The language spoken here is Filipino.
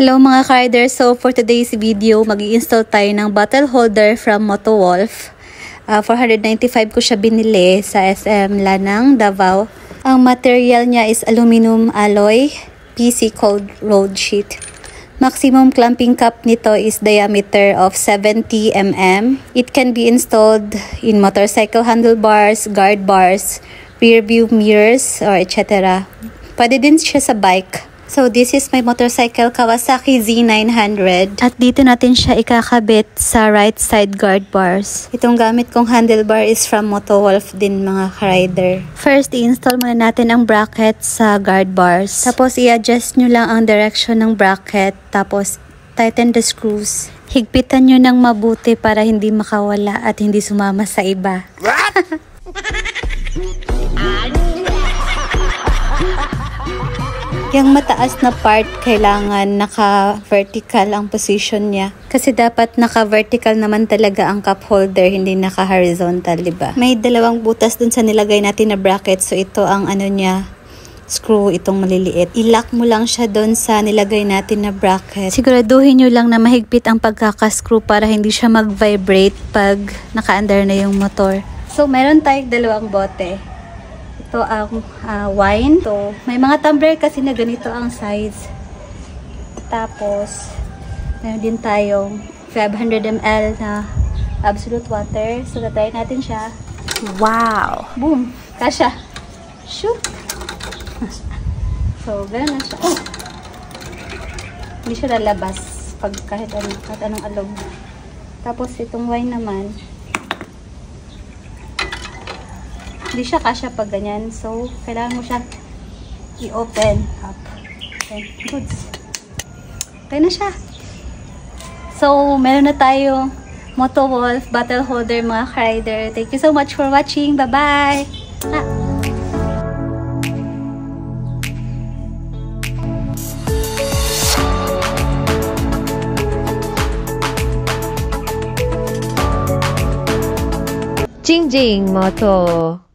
Hello mga ka-riders, so for today's video, mag-i-install tayo ng bottle holder from Motowolf. 495 ko siya binili sa SM Lanang, Davao. Ang material niya is aluminum alloy, PC cold rolled sheet. Maximum clamping cap nito is diameter of 70 mm. It can be installed in motorcycle handlebars, guard bars, rear view mirrors, or etc. Pwede din siya sa bike. So, this is my motorcycle Kawasaki Z900. At dito natin siya ikakabit sa right side guard bars. Itong gamit kong handlebar is from Motowolf din mga ka-rider. First, i-install muna natin ang bracket sa guard bars. Tapos, i-adjust nyo lang ang direction ng bracket. Tapos, tighten the screws. Higpitan nyo ng mabuti para hindi makawala at hindi sumama sa iba. Yung mataas na part, kailangan naka-vertical ang position niya. Kasi dapat naka-vertical naman talaga ang cup holder, hindi naka-horizontal, diba? May dalawang butas dun sa nilagay natin na bracket. So, ito ang ano niya, screw, itong maliliit. I-lock mo lang siya dun sa nilagay natin na bracket. Siguraduhin nyo lang na mahigpit ang pagkakascrew para hindi siya mag-vibrate pag naka-under na yung motor. So, meron tayong dalawang bote. Ito ang wine. So, may mga tumbler kasi na ganito ang size. Tapos, meron din tayong 500 ml na absolute water. So, tatayin natin siya. Wow! Boom! Kasha! Shoot! So, gano'n na siya. Oh! Hindi siya lalabas pag kahit anong alog. Tapos, itong wine naman, hindi siya kasya pag ganyan. So, kailangan mo siya i-open up. Okay, goods. Okay na siya. So, meron na tayong Motowolf bottle holder mga ka-rider. Thank you so much for watching. Bye-bye! Jing Jing Moto